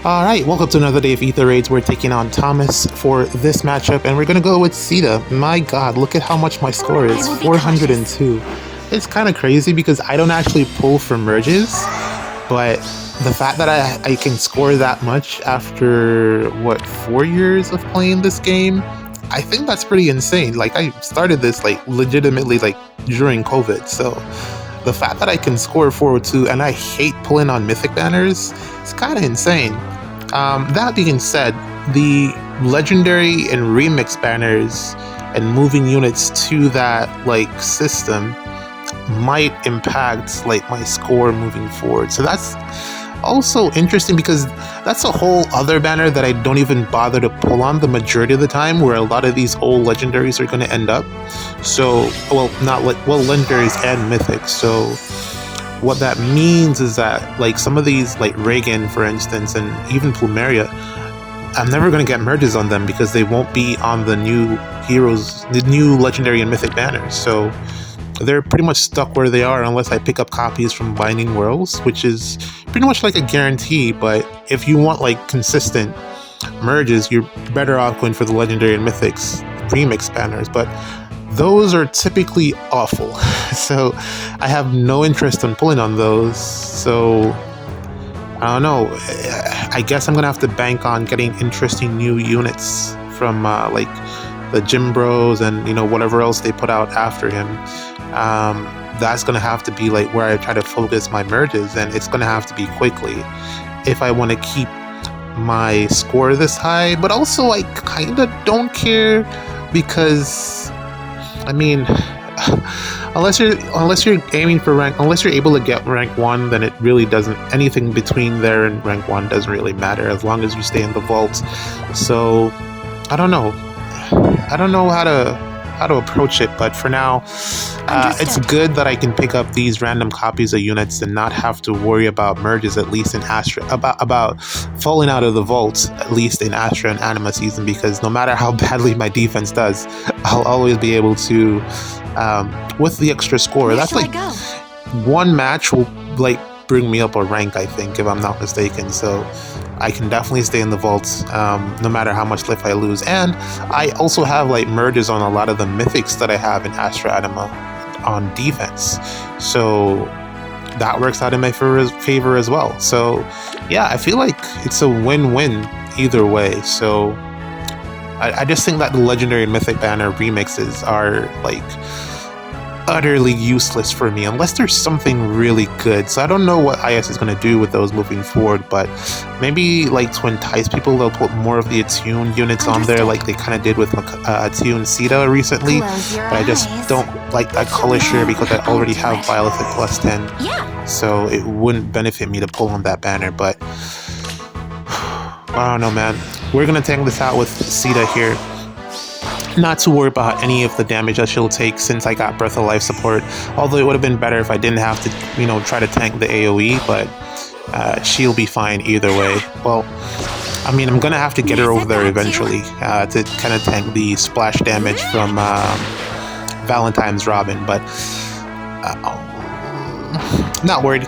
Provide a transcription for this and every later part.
Alright, welcome to another day of Ether Raids. We're taking on Thomas for this matchup, and we're gonna go with Caeda. My god, look at how much my score is, 402. It's kind of crazy because I don't actually pull for merges, but the fact that I can score that much after, what, 4 years of playing this game? I think that's pretty insane. Like, I started this, like, legitimately, like, during COVID, so the fact that I can score 402 and I hate pulling on mythic banners, it's kind of insane. That being said, the legendary and remix banners and moving units to that like system might impact like my score moving forward. So that's also interesting because that's a whole other banner that I don't even bother to pull on the majority of the time, where a lot of these old legendaries are going to end up. So, well, legendaries and mythics. So what that means is that like some of these, like Reagan for instance, and even Plumeria, I'm never going to get merges on them because they won't be on the new heroes, the new legendary and mythic banners. So they're pretty much stuck where they are unless I pick up copies from Binding Worlds, which is pretty much like a guarantee. But if you want like consistent merges, you're better off going for the legendary and mythics remix banners, but those are typically awful. So I have no interest in pulling on those. So I don't know, I guess I'm gonna have to bank on getting interesting new units from like the Gym Bros and, you know, whatever else they put out after him. That's gonna have to be like where I try to focus my merges, and it's gonna have to be quickly if I want to keep my score this high. But also I kind of don't care because, I mean, unless you're aiming for rank, unless you're able to get rank 1, then it really doesn't, anything between there and rank 1 doesn't really matter as long as you stay in the vault. So I don't know how to approach it, but for now it's good that I can pick up these random copies of units and not have to worry about merges, at least in Astra, about falling out of the vault, at least in Astra and Anima season, because no matter how badly my defense does, I'll always be able to, with the extra score, that's like one match will like bring me up a rank, I think, if I'm not mistaken. So I can definitely stay in the vault no matter how much life I lose. And I also have like merges on a lot of the mythics that I have in Astra Anima on defense, so that works out in my favor as well. So yeah, I feel like it's a win-win either way. So I just think that the legendary and mythic banner remixes are like utterly useless for me unless there's something really good. So I don't know what IS is going to do with those moving forward, but maybe like to entice people, they'll put more of the attuned units on there like they kind of did with attuned Caeda recently. But I just don't like that color share because I already have Viability plus 10, so it wouldn't benefit me to pull on that banner. But I don't know, man. We're gonna tank this out with Caeda here. Not to worry about any of the damage that she'll take since I got Breath of Life support. Although it would have been better if I didn't have to, you know, try to tank the AoE, but she'll be fine either way. Well, I mean, I'm gonna have to get her over there eventually to kind of tank the splash damage from Valentine's Robin, but not worried.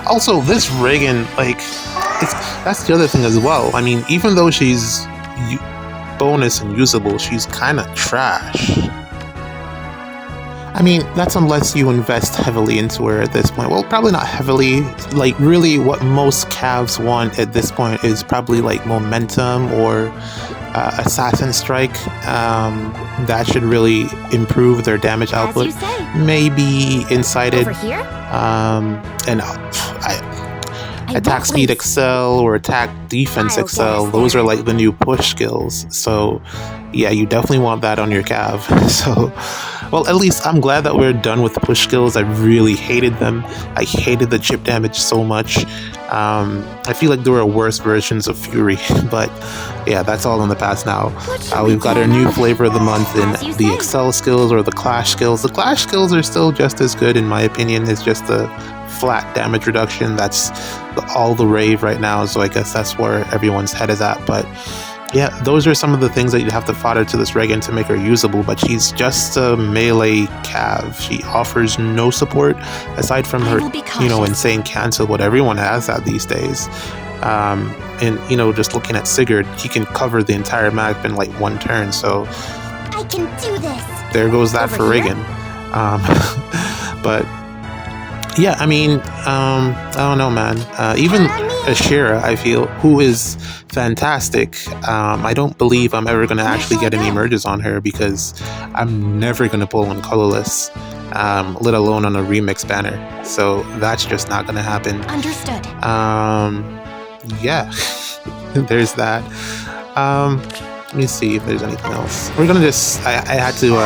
Also, this Reagan, like, that's the other thing as well. I mean, even though she's bonus and usable, she's kind of trash. I mean, that's unless you invest heavily into her at this point. Well, probably not heavily. Like, really what most Cavs want at this point is probably like momentum or assassin strike. That should really improve their damage output. Maybe incited and attack speed excel or attack defense excel. Those are like the new push skills. So yeah, you definitely want that on your Cav. So, well, at least I'm glad that we're done with the push skills. I really hated them. I hated the chip damage so much. I feel like there were worse versions of Fury, but yeah, that's all in the past now. We've got our new flavor of the month in the Excel skills or the Clash skills. The Clash skills are still just as good in my opinion. It's just the flat damage reduction. That's all the rave right now, so I guess that's where everyone's head is at. But yeah, those are some of the things that you'd have to fodder to this Reagan to make her usable, but she's just a melee Cav. She offers no support aside from her, you know, insane cancel, what everyone has that these days. And you know, just looking at Sigurd, he can cover the entire map in like one turn. So I can do this. There goes that for Reagan. But yeah, I mean, I don't know, man. Even Ashira, I feel, who is fantastic. I don't believe I'm ever going to actually get any merges on her because I'm never going to pull on colorless, let alone on a remix banner. So that's just not going to happen. Understood. Yeah, there's that. Let me see if there's anything else. We're going to just, I had to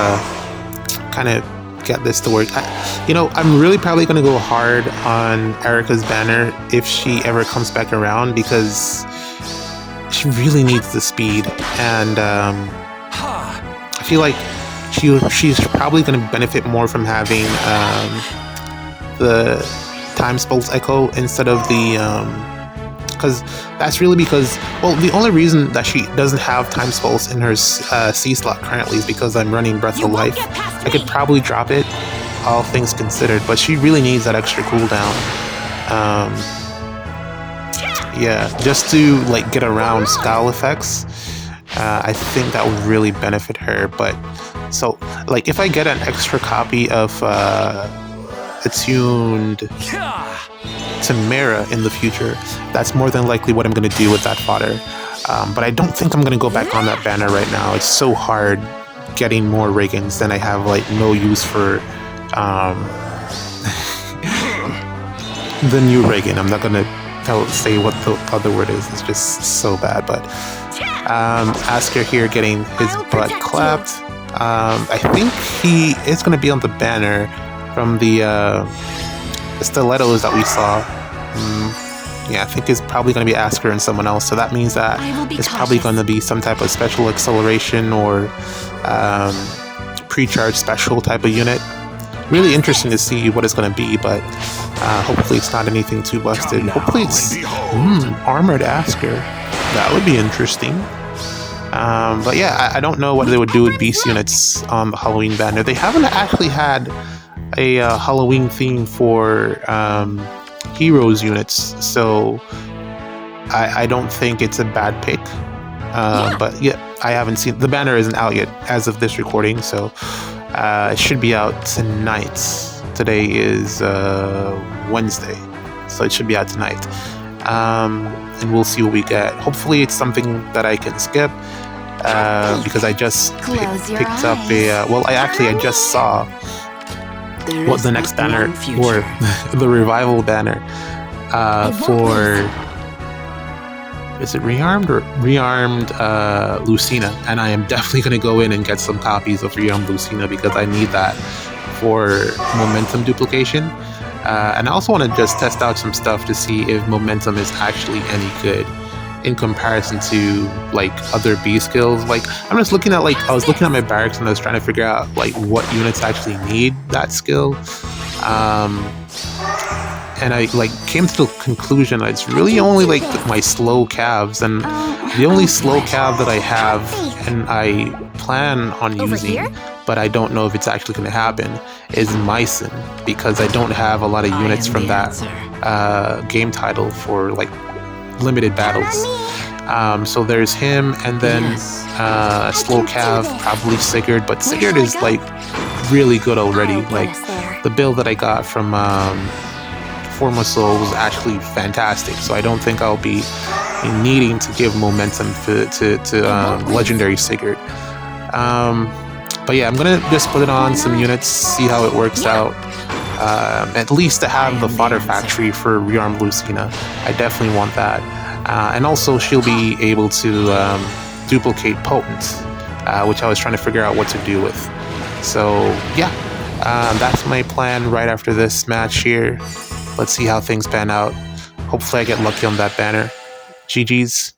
kind of get this to work. You know, I'm really probably going to go hard on Erica's banner if she ever comes back around because she really needs the speed, and I feel like she's probably going to benefit more from having the Time Spells Echo instead of the because that's really because, well, the only reason that she doesn't have Time Spells in her C slot currently is because I'm running Breath of Life. I could probably drop it, all things considered, but she really needs that extra cooldown. Yeah, just to like get around scowl effects. I think that would really benefit her. But so, like, if I get an extra copy of attuned Tamara in the future, that's more than likely what I'm going to do with that fodder. But I don't think I'm going to go back on that banner right now. It's so hard getting more Reagans, then I have like no use for the new Reagan. I'm not going to say what the other word is. It's just so bad. But Astra here getting his butt clapped. I think he is going to be on the banner from the stilettos that we saw. Yeah, I think it's probably going to be Astra and someone else. So that means that it's probably going to be some type of special acceleration or pre-charge special type of unit. Really interesting to see what it's going to be, but hopefully it's not anything too busted. Hopefully it's armored Astra. That would be interesting. But yeah, I don't know what they would do with beast units on the Halloween banner. They haven't actually had a Halloween theme for heroes units, so I don't think it's a bad pick. But yeah, I haven't seen, the banner isn't out yet as of this recording, so it should be out tonight. Today is Wednesday, so it should be out tonight. And we'll see what we get. Hopefully it's something that I can skip, because I just picked up a I just saw what the next banner, or the revival banner for, is it rearmed or rearmed Lucina? And I am definitely going to go in and get some copies of rearmed Lucina because I need that for momentum duplication. And I also want to just test out some stuff to see if momentum is actually any good in comparison to like other B skills. Like I'm just looking at, like, I was looking at my barracks and I was trying to figure out like what units actually need that skill. And I like came to the conclusion that it's really only like my slow calves, and the only slow calf that I have and I plan on using, but I don't know if it's actually going to happen, is Mycen, because I don't have a lot of units from that game title for like limited battles. So there's him, and then slow calf, probably Sigurd, but Sigurd is like really good already. Like the build that I got from Forma Soul was actually fantastic, so I don't think I'll be needing to give momentum to legendary Sigurd. But yeah, I'm gonna just put it on some units, see how it works out. At least to have the fodder factory for rearmed Lucina. I definitely want that. And also she'll be able to duplicate Potent, which I was trying to figure out what to do with. So yeah, that's my plan right after this match here. Let's see how things pan out. Hopefully I get lucky on that banner. GG's.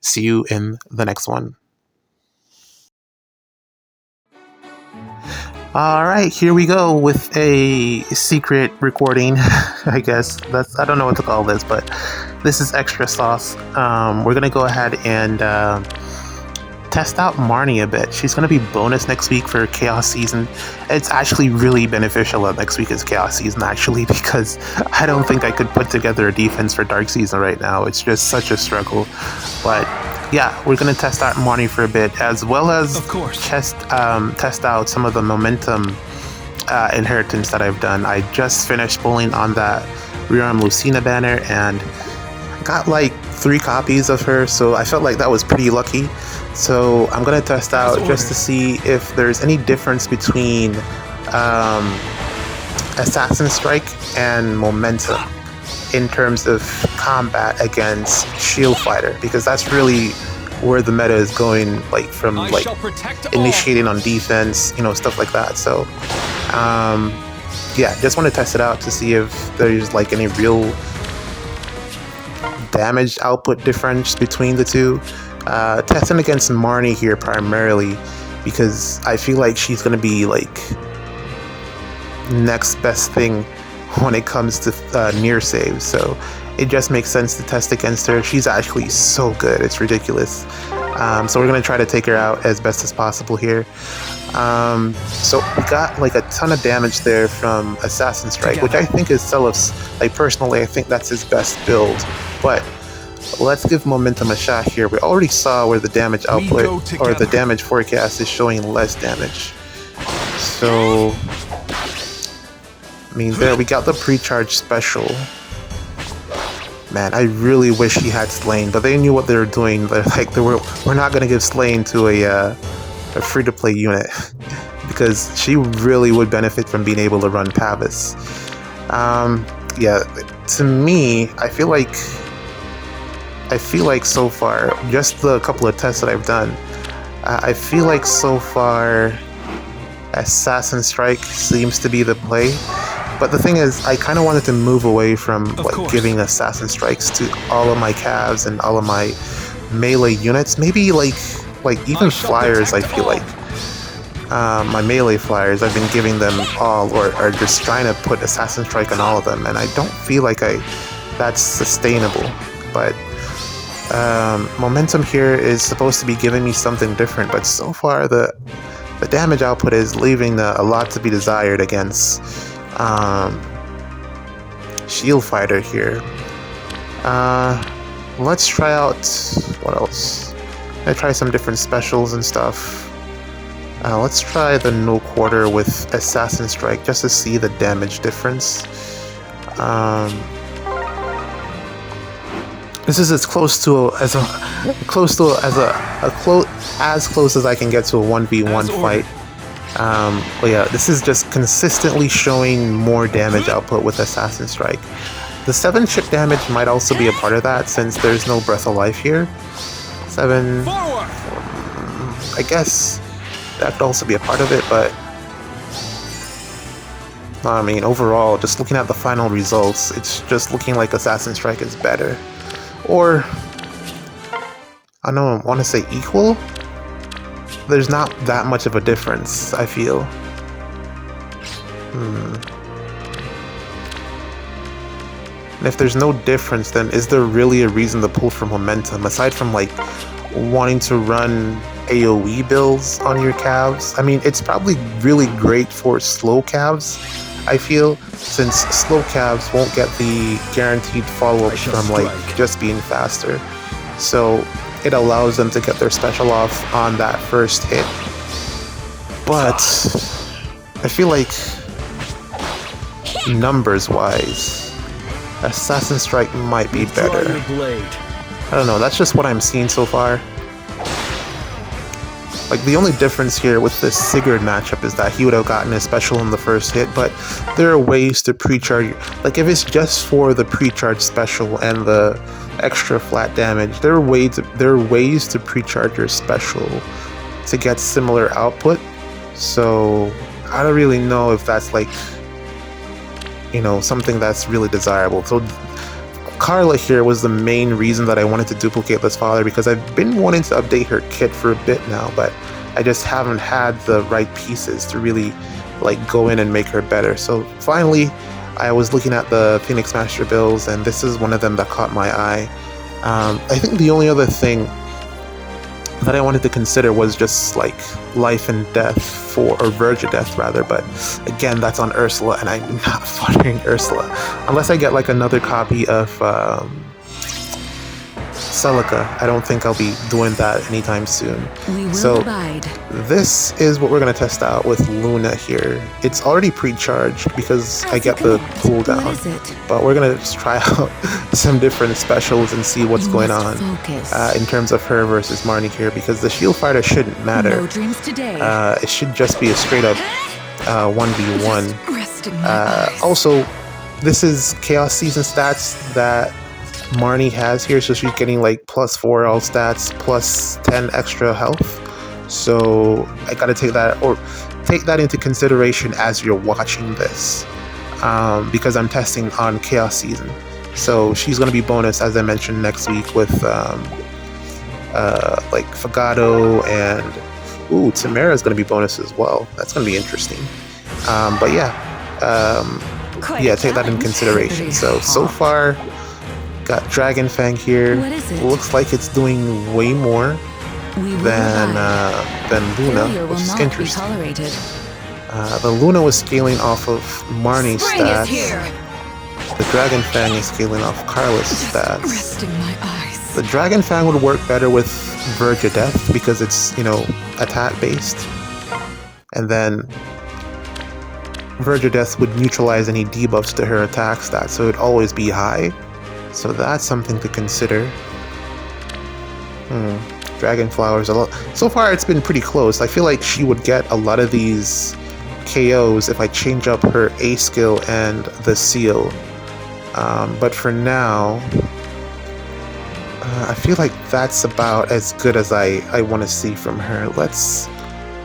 See you in the next one. Alright, here we go with a secret recording, I guess. I don't know what to call this, but this is extra sauce. We're going to go ahead and test out Marni a bit. She's going to be bonus next week for Chaos Season. It's actually really beneficial that next week is Chaos Season, actually, because I don't think I could put together a defense for Dark Season right now. It's just such a struggle. But yeah, we're going to test out Marni for a bit, as well as test out some of the momentum inheritance that I've done. I just finished pulling on that Rearm Lucina banner and got like 3 copies of her, so I felt like that was pretty lucky. So I'm gonna test out just to see if there's any difference between Assassin Strike and Momentum in terms of combat against Shield Fighter, because that's really where the meta is going, like from like initiating on defense, you know, stuff like that. So yeah, just want to test it out to see if there's like any real damage output difference between the two. Testing against Marni here primarily because I feel like she's gonna be like next best thing when it comes to near saves, so it just makes sense to test against her. She's actually so good, it's ridiculous. So we're gonna try to take her out as best as possible here. So we got like a ton of damage there from Assassin Strike, which I think is Selef's, like personally I think that's his best build, but let's give Momentum a shot here. We already saw where the damage output or the damage forecast is showing less damage. So I mean, there we got the pre-charge special. Man, I really wish he had Slain, but they knew what they were doing. They're like, we're not gonna give Slain to a free-to-play unit because she really would benefit from being able to run Pavis. Yeah, to me, I feel like so far, just the couple of tests that I've done, I feel like so far Assassin Strike seems to be the play. But the thing is, I kind of wanted to move away from like giving Assassin Strikes to all of my Cavs and all of my melee units. Maybe like even Flyers, I feel like. My melee Flyers, I've been giving them all, or just trying to put Assassin Strike on all of them, and I don't feel like that's sustainable. But Momentum here is supposed to be giving me something different, but so far the damage output is leaving a lot to be desired against Shield Fighter here. Let's try out what else? Let's try some different specials and stuff. Let's try the No Quarter with Assassin Strike just to see the damage difference. This is as close as I can get to a 1v1 fight. But yeah, this is just consistently showing more damage output with Assassin Strike. The 7 chip damage might also be a part of that since there's no Breath of Life here. 7, I guess that could also be a part of it, but I mean, overall, just looking at the final results, it's just looking like Assassin Strike is better. Or, I don't want to say equal. There's not that much of a difference, I feel. And if there's no difference, then is there really a reason to pull from Momentum, aside from like wanting to run AoE builds on your Cavs? I mean, it's probably really great for slow Cavs, I feel, since slow Cavs won't get the guaranteed follow-up from like just being faster. So it allows them to get their special off on that first hit. But I feel like numbers-wise, Assassin Strike might be better. I don't know, that's just what I'm seeing so far. Like, the only difference here with this Sigurd matchup is that he would have gotten a special in the first hit, but there are ways to pre-charge. Like, if it's just for the pre-charge special and the extra flat damage, there are ways to pre-charge your special to get similar output. So I don't really know if that's like, you know, something that's really desirable. So Carla here was the main reason that I wanted to duplicate this father, because I've been wanting to update her kit for a bit now, but I just haven't had the right pieces to really like go in and make her better. So finally, I was looking at the Phoenix Master builds, and this is one of them that caught my eye. I think the only other thing that I wanted to consider was just like life and death or verge of death rather, but again, that's on Ursula, and I'm not following Ursula unless I get like another copy of Celica. I don't think I'll be doing that anytime soon. So this is what we're going to test out with Luna here. It's already pre-charged because I get the cooldown, but we're going to just try out some different specials and see what's going on in terms of her versus Marni here, because the shield fighter shouldn't matter. It should just be a straight up 1v1. Also, this is Chaos Season stats that Marni has here, so she's getting like +4 all stats, +10 extra health. So I gotta take that into consideration as you're watching this, because I'm testing on Chaos Season. So she's gonna be bonus, as I mentioned, next week with like Fagado, and Tamara's gonna be bonus as well. That's gonna be interesting. But yeah, take that in consideration. So far, got Dragon Fang here. Looks like it's doing way more than Luna, which is interesting. The Luna was scaling off of Marni's stats. The Dragon Fang is scaling off Carla's stats. The Dragon Fang would work better with Verge of Death because it's, attack based. And then Verge of Death would neutralize any debuffs to her attack stats, so it'd always be high. So that's something to consider. Dragon Flowers, so far it's been pretty close. I feel like she would get a lot of these KOs if I change up her A skill and the seal. But for now, I feel like that's about as good as I want to see from her. Let's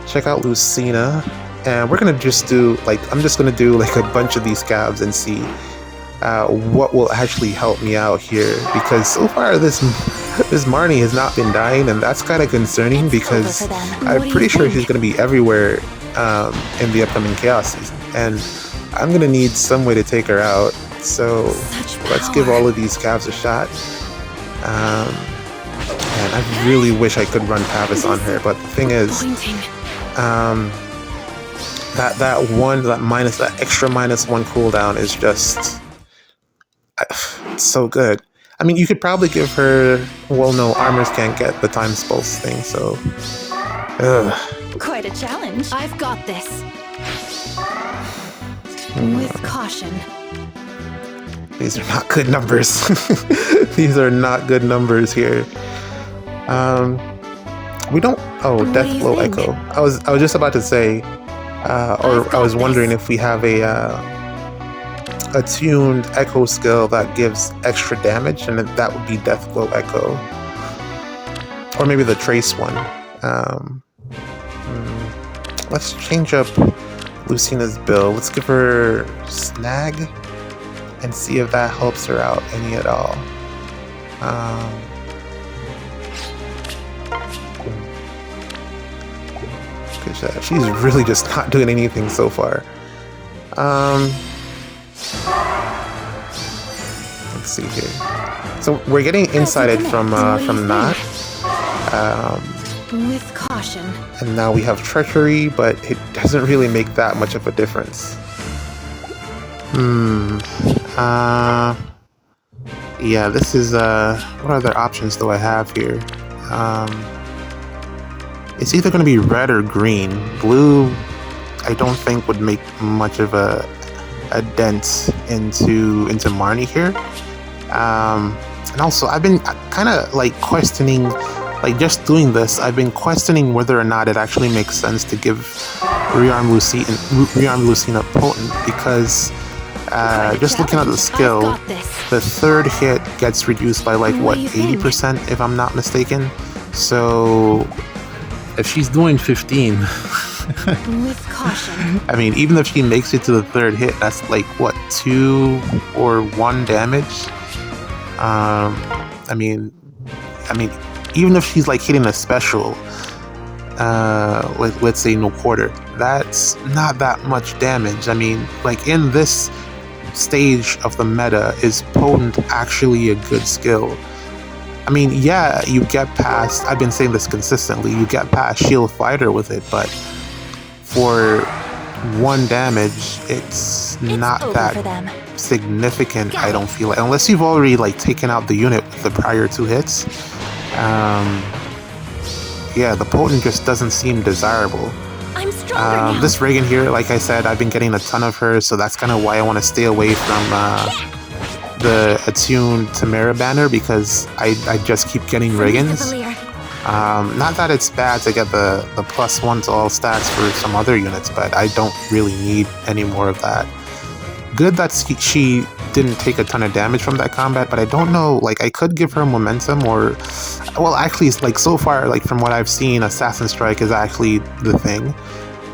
check out Lucina, and we're gonna just do I'm just gonna do like a bunch of these scabs and see what will actually help me out here, because so far this Marni has not been dying, and that's kind of concerning because I'm pretty sure she's going to be everywhere in the upcoming Chaos Season, and I'm going to need some way to take her out. So let's give all of these scabs a shot. And I really wish I could run Pavis on her, but the thing is, that extra -1 cooldown is just so good. I mean, you could probably give her, well, no, armors can't get the time pulse thing, so quite a challenge. I've got this. With caution. These are not good numbers. These are not good numbers here. We don't. Death Blow Echo. I was just about to say, or I was wondering if we have a tuned echo skill that gives extra damage, and that would be Death Blow Echo, or maybe the Trace one. Let's change up Lucina's build. Let's give her Snag and see if that helps her out any at all. She's really just not doing anything so far. Let's see here. So we're getting insighted from Not. With caution. And now we have Treachery, but it doesn't really make that much of a difference. Yeah, this is what other options do I have here? It's either going to be red or green. Blue, I don't think would make much of a dent into Marni here. And also, I've been kind of questioning, just doing this, I've been questioning whether or not it actually makes sense to give Rearm Lucina Potent, because just looking at the skill, the third hit gets reduced by 80%, if I'm not mistaken. So if she's doing 15, with caution. I mean, even if she makes it to the third hit, that's 2 or 1 damage. I mean, even if she's hitting a special, let's say no quarter, that's not that much damage. I mean, in this stage of the meta, is Potent actually a good skill? I mean, yeah, you get past, I've been saying this consistently, you get past Shield Fighter with it, but for 1 damage, it's not that significant, I don't feel like, unless you've already like taken out the unit with the prior 2 hits. Yeah, the potent just doesn't seem desirable. I'm stronger now. This Reagan here, like I said, I've been getting a ton of her, so that's kind of why I want to stay away from the attuned Tamara banner, because I just keep getting Reagans. Not that it's bad to get the +1 to all stats for some other units, but I don't really need any more of that. Good that she didn't take a ton of damage from that combat, but I don't know, like, I could give her momentum, or, well, actually, like, so far, like, from what I've seen, Assassin Strike is actually the thing.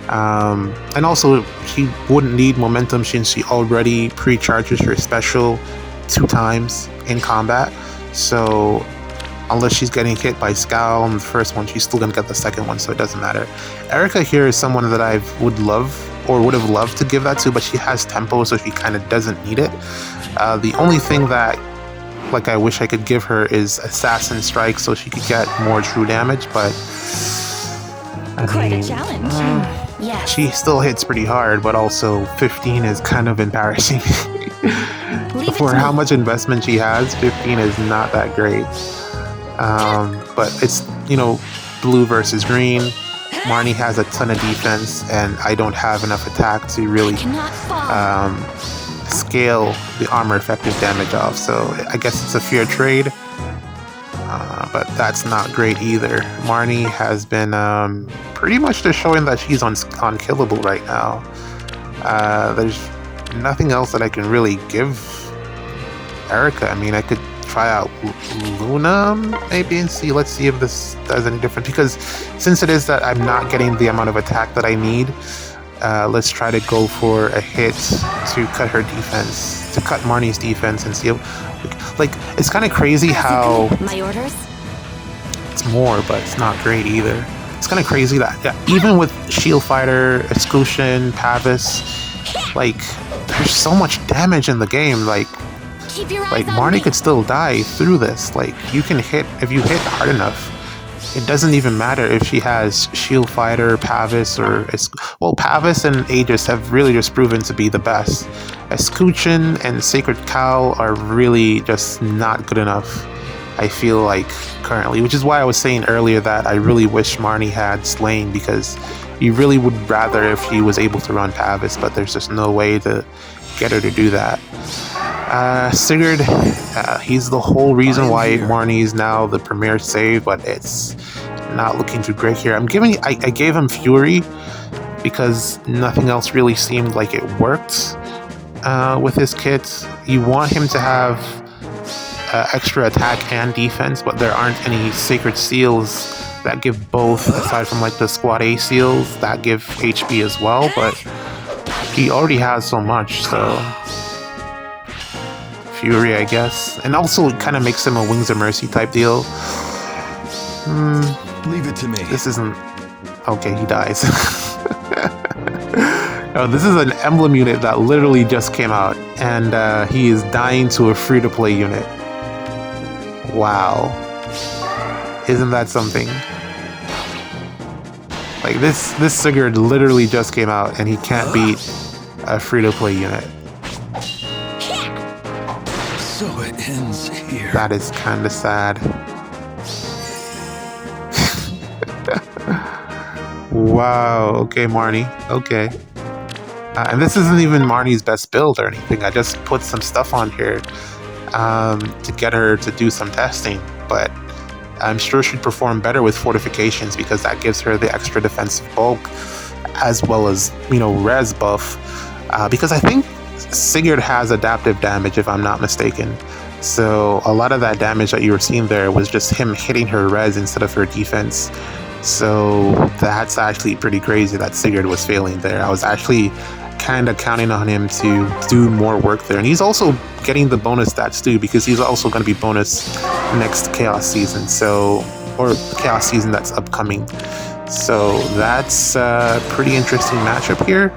And also, she wouldn't need momentum since she already pre-charges her special 2 times in combat, so unless she's getting hit by Scowl on the first one, she's still gonna get the second one, so it doesn't matter. Erica here is someone that I would have loved to give that to, but she has tempo, so she kind of doesn't need it. The only thing that, like, I wish I could give her is Assassin Strike, so she could get more true damage, but Quite a challenge. Yeah. She still hits pretty hard, but also 15 is kind of embarrassing. For how much investment she has, 15 is not that great. But it's, you know, blue versus green. Marni has a ton of defense, and I don't have enough attack to really scale the armor effective damage off. So I guess it's a fair trade, but that's not great either. Marni has been pretty much just showing that she's unkillable right now. There's nothing else that I can really give Erica. I mean, I could try out Luna maybe and see. Let's see if this does any different, because since it is that I'm not getting the amount of attack that I need, let's try to go for a hit to cut her defense, to cut Marni's defense, and see if, like, it's kind of crazy how my orders. It's more, but it's not great either. It's kind of crazy that, yeah, even with Shield Fighter, Escutcheon, Pavis, like, there's so much damage in the game. Like Marni could still die through this. Like, you can hit, if you hit hard enough, it doesn't even matter if she has Shield Fighter, Pavis, or well, Pavis and Aegis have really just proven to be the best. Escutcheon and Sacred Cow are really just not good enough, I feel like, currently, which is why I was saying earlier that I really wish Marni had Slain, because you really would rather if she was able to run Pavis, but there's just no way to get her to do that. Sigurd, he's the whole reason why Marni is now the premier save, but it's not looking too great here. I gave him Fury because nothing else really seemed like it worked with his kit. You want him to have extra attack and defense, but there aren't any Sacred Seals that give both, aside from like the Squad A seals that give HP as well, but he already has so much, so Fury, I guess. And also it kind of makes him a Wings of Mercy type deal. Leave it to me. This isn't... Okay, he dies. Oh, this is an emblem unit that literally just came out, and he is dying to a free-to-play unit. Wow. Isn't that something? Like, this Sigurd literally just came out, and he can't beat a free-to-play unit. So it ends here. That is kind of sad. Wow. Okay, Marni. Okay. And this isn't even Marni's best build or anything. I just put some stuff on here to get her to do some testing. But I'm sure she'd perform better with fortifications, because that gives her the extra defensive bulk, as well as, you know, res buff. Because I think Sigurd has adaptive damage, if I'm not mistaken. So a lot of that damage that you were seeing there was just him hitting her res instead of her defense. So that's actually pretty crazy that Sigurd was failing there. I was actually kind of counting on him to do more work there. And he's also getting the bonus stats too, because he's also going to be bonus next Chaos season. So, or the Chaos season that's upcoming. So that's a pretty interesting matchup here.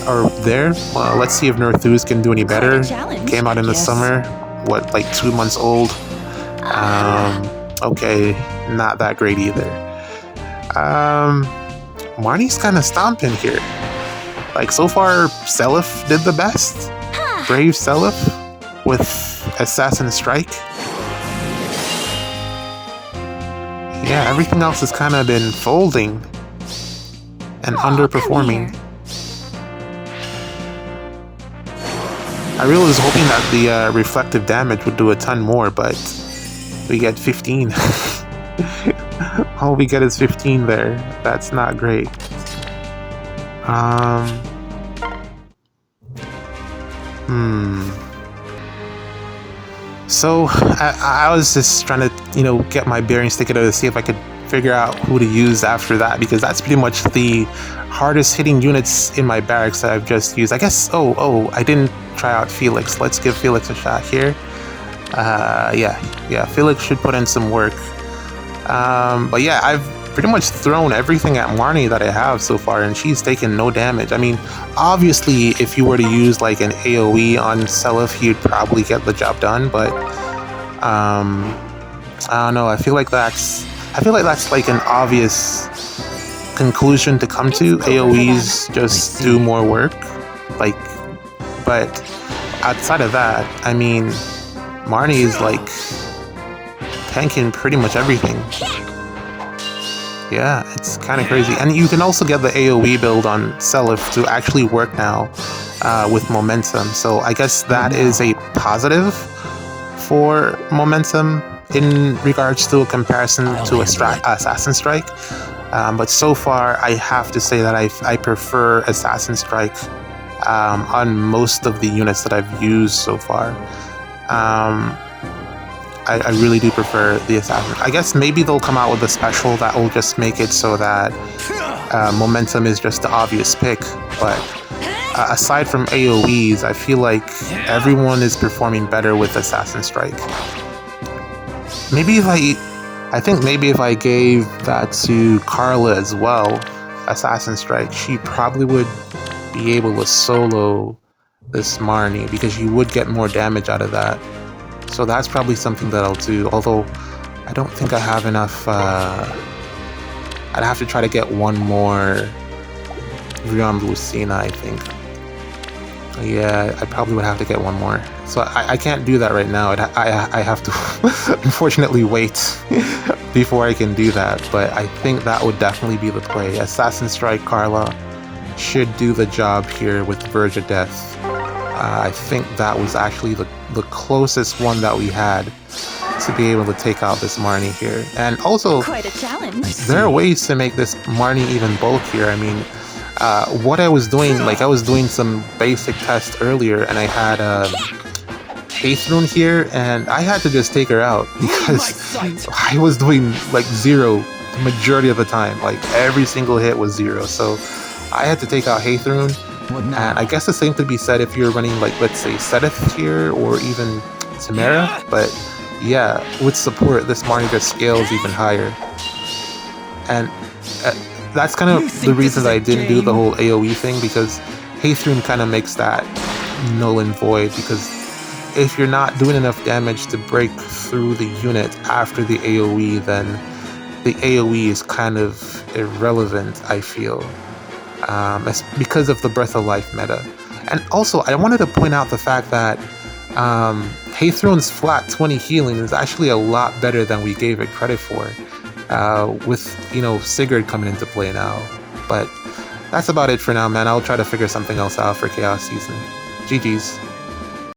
Or there. Well, let's see if Northus can do any better. Came out in the summer. What, like 2 months old? Okay, not that great either. Marni's kind of stomping here. Like, so far, Seliph did the best. Brave Seliph with Assassin Strike. Yeah, everything else has kind of been folding and underperforming. I really was hoping that the reflective damage would do a ton more, but we get 15. All we get is 15 there. That's not great. So I was just trying to, get my bearings together to see if I could figure out who to use after that, because that's pretty much the hardest hitting units in my barracks that I've just used. I guess, I didn't try out Felix. Let's give Felix a shot here. Yeah, Felix should put in some work. But yeah, I've pretty much thrown everything at Marni that I have so far, and she's taken no damage. I mean, obviously, if you were to use like an AoE on Seliph, you'd probably get the job done, but I don't know. I feel like that's like an obvious conclusion to come to. AoEs just do more work, but outside of that, I mean, Marni is like tanking pretty much everything. Yeah, it's kind of crazy. And you can also get the AoE build on Seliph to actually work now with momentum. So I guess that is a positive for momentum in regards to a comparison to Assassin Strike. But so far, I have to say that I prefer Assassin Strike on most of the units that I've used so far. I really do prefer the Assassin. I guess maybe they'll come out with a special that will just make it so that momentum is just the obvious pick. But aside from AoEs, I feel like everyone is performing better with Assassin Strike. Maybe if I gave that to Carla as well, Assassin Strike, she probably would be able to solo this Marni, because you would get more damage out of that. So that's probably something that I'll do, although I don't think I have enough. I'd have to try to get one more Rearmed Lucina, I think. Yeah, I probably would have to get one more. So I can't do that right now. I have to unfortunately wait before I can do that, but I think that would definitely be the play. Assassin Strike Carla should do the job here with Verge of Death. I think that was actually the closest one that we had to be able to take out this Marni here. And also, quite a challenge. There are ways to make this Marni even bulkier. I mean, what I was doing, I was doing some basic tests earlier, and I had Ather here, and I had to just take her out because I was doing 0 the majority of the time. Every single hit was 0, so I had to take out Ather. And I guess the same could be said if you're running, let's say, Sedith here, or even Tamara. But yeah, with support, this Marni just scales even higher. And that's kind of the reason that I didn't do the whole AoE thing, because Ather kind of makes that null and void, because if you're not doing enough damage to break through the unit after the AoE, then the AoE is kind of irrelevant, I feel. Because of the Breath of Life meta. And also, I wanted to point out the fact that Ather's flat 20 healing is actually a lot better than we gave it credit for, with, Sigurd coming into play now. But that's about it for now, man. I'll try to figure something else out for Chaos Season. GG's.